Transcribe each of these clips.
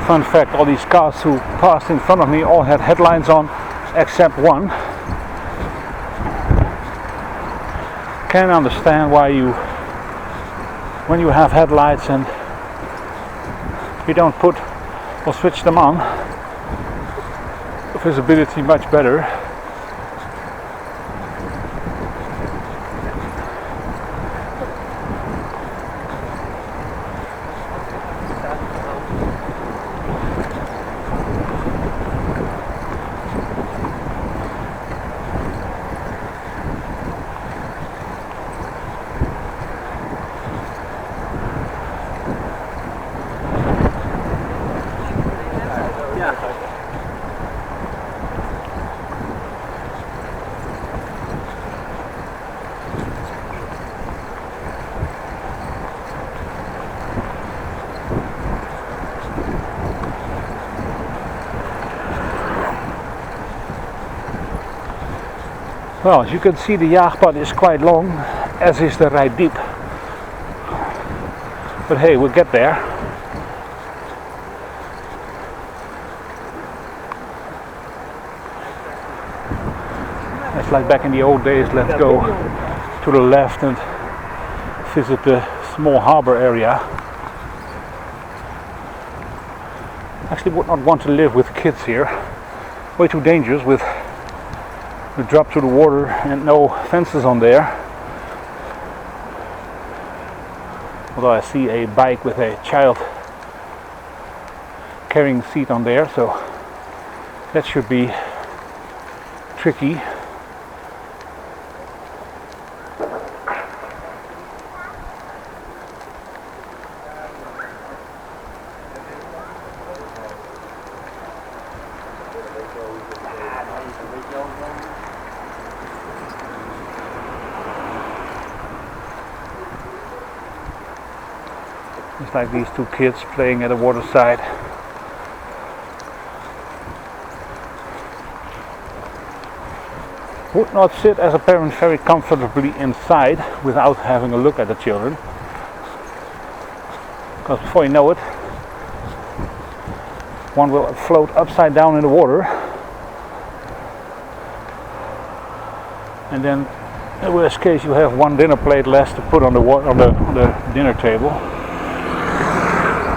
Fun fact, all these cars who passed in front of me all had headlights on except one. Can't understand why when you have headlights and you don't put or switch them on, visibility much better. Well, as you can see, the jaagpad is quite long, as is the ride deep. But hey, we'll get there. It's like back in the old days. Let's go to the left and visit the small harbor area. Actually would not want to live with kids here. Way too dangerous with the drop to the water and no fences on there. Although I see a bike with a child carrying seat on there, so that should be tricky. It's like these two kids playing at the waterside. Would not sit as a parent very comfortably inside without having a look at the children. Because before you know it, one will float upside down in the water. And then, in the worst case, you have one dinner plate less to put on the dinner table.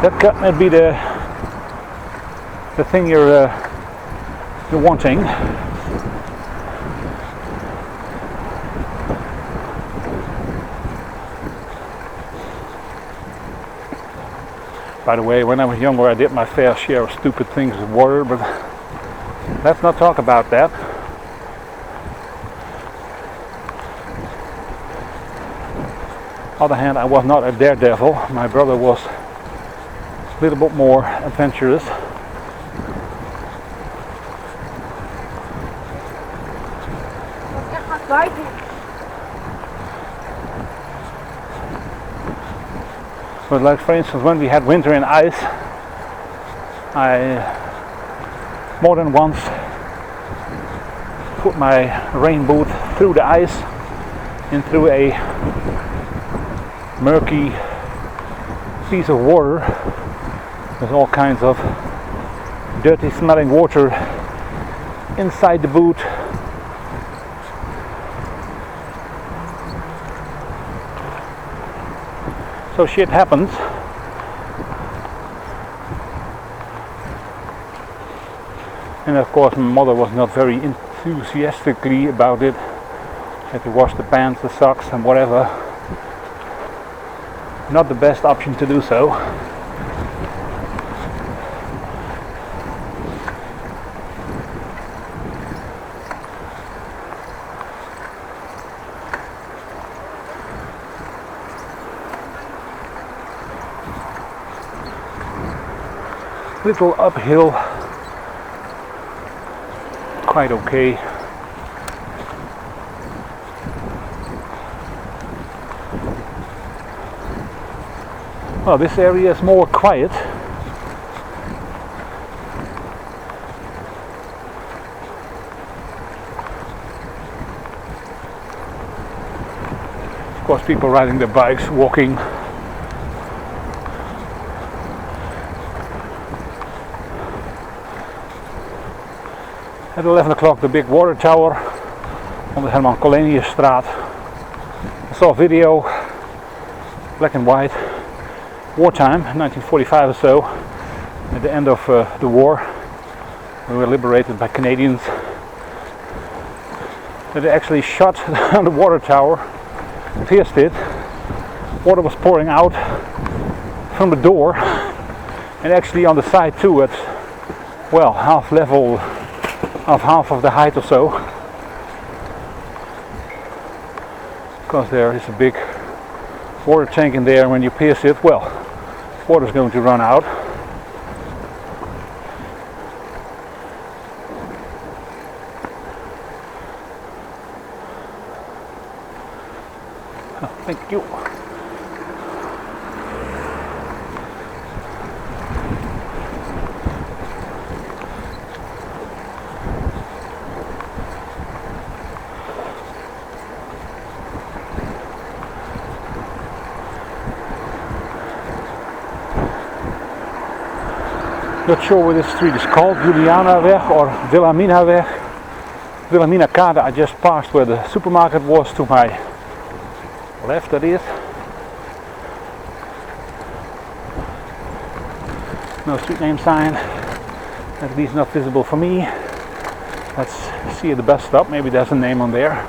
That can't be the thing you're wanting. By the way, when I was younger, I did my fair share of stupid things with water, but let's not talk about that. On the other hand, I was not a daredevil. My brother was a little bit more adventurous. But like for instance, when we had winter and ice, I more than once put my rain boot through the ice and through a murky piece of water. There's all kinds of dirty smelling water inside the boot. So shit happens. And of course my mother was not very enthusiastically about it. Had to wash the pants, the socks and whatever. Not the best option to do so. Little uphill, quite okay. Well, this area is more quiet. Of course, people riding their bikes, walking. At 11 o'clock, the big water tower on the Semarangstraat. I saw a video, black and white, wartime, 1945 or so, at the end of the war. We were liberated by Canadians. That they actually shot down the water tower, pierced it. Water was pouring out from the door, and actually on the side too, at well, half level of half of the height or so. Because there is a big water tank in there, and when you pierce it, well, water is going to run out. Oh, thank you. Not sure what this street is called, Julianaweg or Wilhelminaweg. Wilhelminakade I just passed where the supermarket was, to my left that is. No street name sign, at least not visible for me. Let's see at the bus stop, maybe there's a name on there.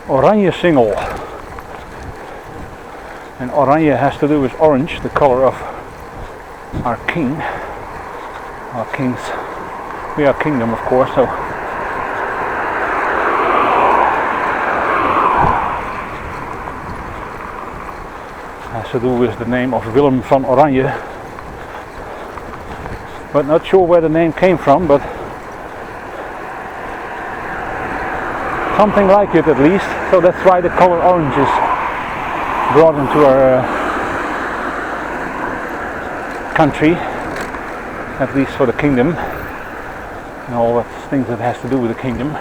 Oranje Singel. And oranje has to do with orange, the color of our king. Our kings. We are kingdom, of course, so. Has to do with the name of Willem van Oranje. But not sure where the name came from, but something like it at least. So that's why the color orange is brought into our country, at least for the kingdom, and all the things that has to do with the kingdom.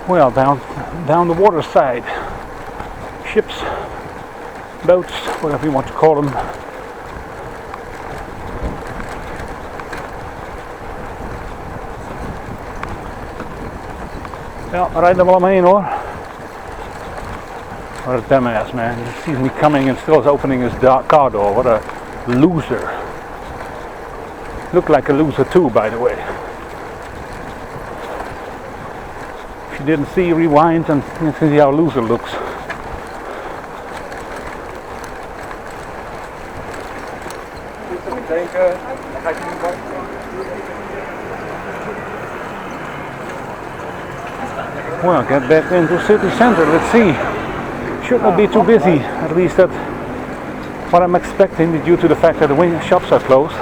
Well, down the water side, ships, boats, whatever you want to call them. Ja, rijdt er wel omheen hoor. What a dumbass, man. He sees me coming and still is opening his car door. What a loser. Looked like a loser too, by the way. If you didn't see, rewind and you can see how a loser looks. Well, get back into city center, let's see. Should not be too busy, at least that's what I'm expecting due to the fact that the shops are closed.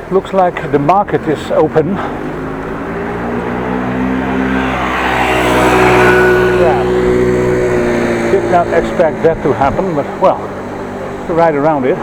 Looks like the market is open. not expect that to happen, but well, to ride around it.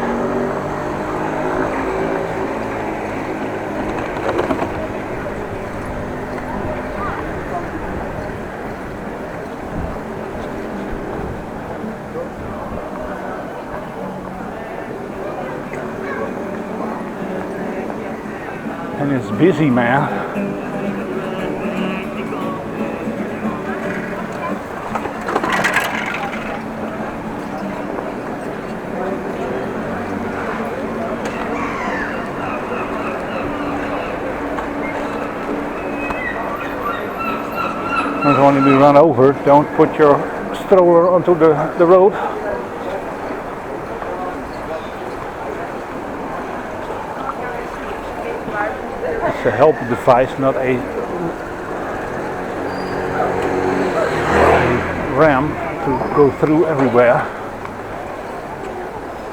And it's busy, man. Don't want to be run over. Don't put your stroller onto the road. It's a help device, not a ram to go through everywhere.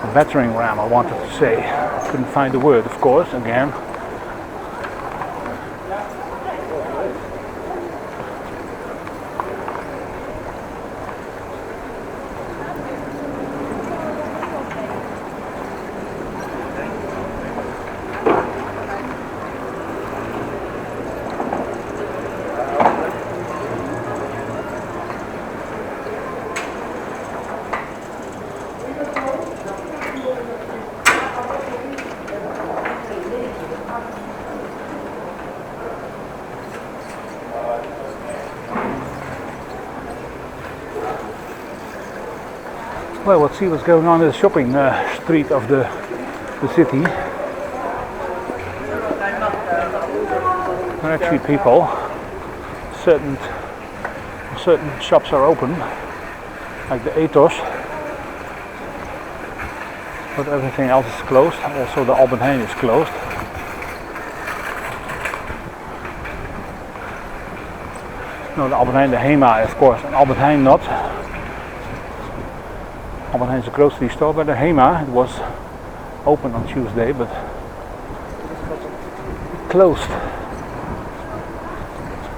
A battering ram, I wanted to say. Couldn't find the word, of course, again. Well, let's see what's going on in the shopping street of the city. There are actually people. Certain shops are open, like the Ethos, but everything else is closed. Also, the Albert Heijn is closed. No, the Albert Heijn, the HEMA, of course, and Albert Heijn not. Albert Heijn is a grocery store, but the HEMA, it was open on Tuesday, but closed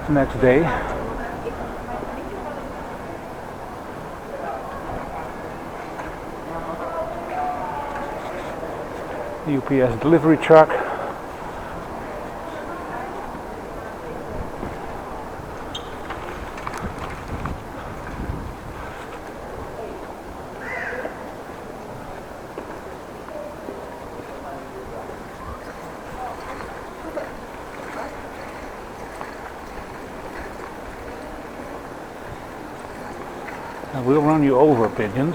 the next day. The UPS delivery truck. We'll run you over, pigeons.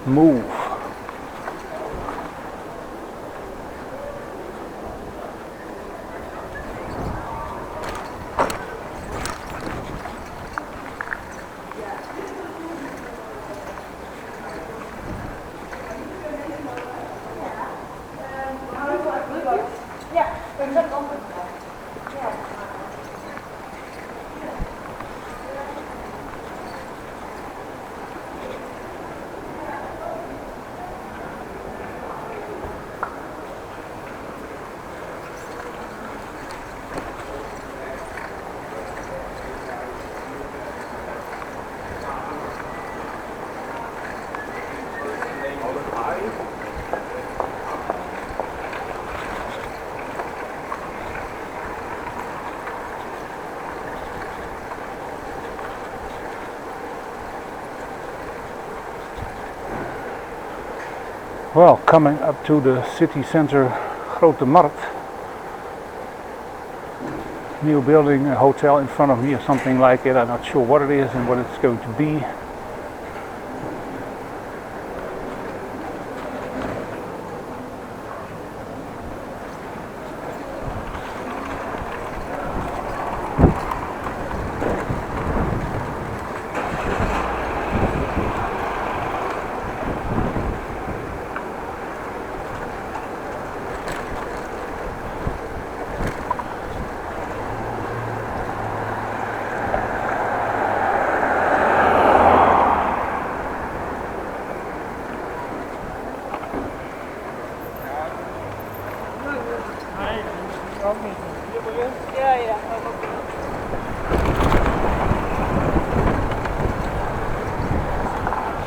Move. Well, coming up to the city center, Grote Markt. New building, a hotel in front of me or something like it. I'm not sure what it is and what it's going to be.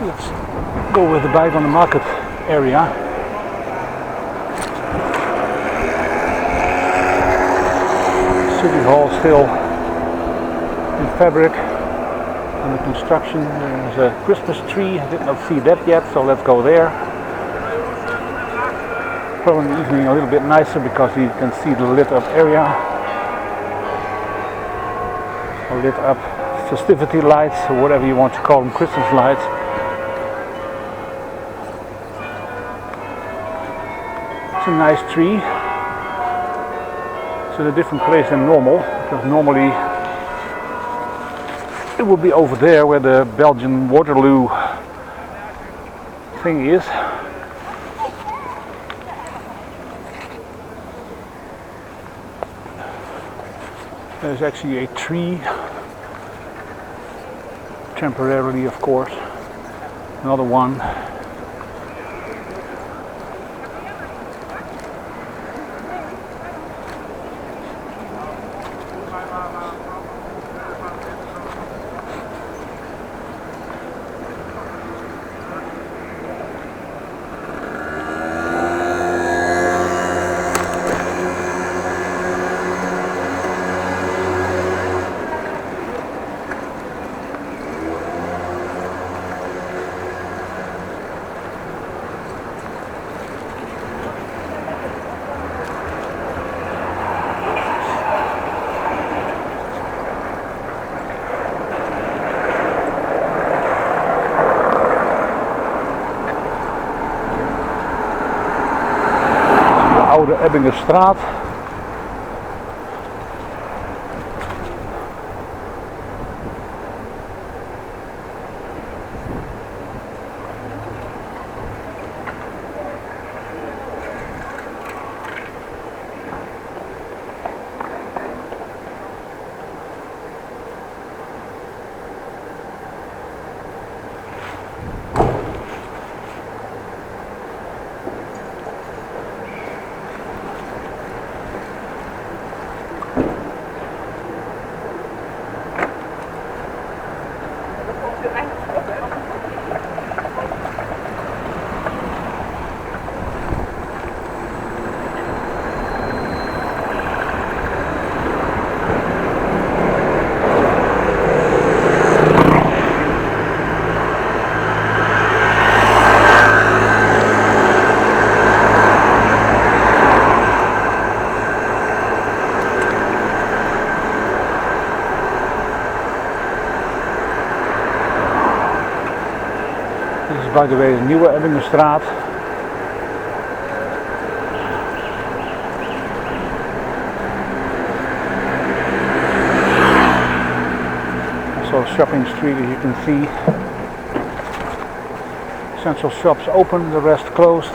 let's go with the bike on the market area. City Hall still in fabric, under construction. There's a Christmas tree, I did not see that yet, so let's go there. Probably in the evening a little bit nicer because you can see the lit up area. Or lit up festivity lights, or whatever you want to call them, Christmas lights. It's a nice tree. It's in a different place than normal, because normally it would be over there where the Belgian Waterloo thing is. There's actually a tree, temporarily of course, another one. De Ebbingestraat. By the way, de nieuwe Ebbingestraat. Also a shopping street, as you can see. Central shops open, the rest closed.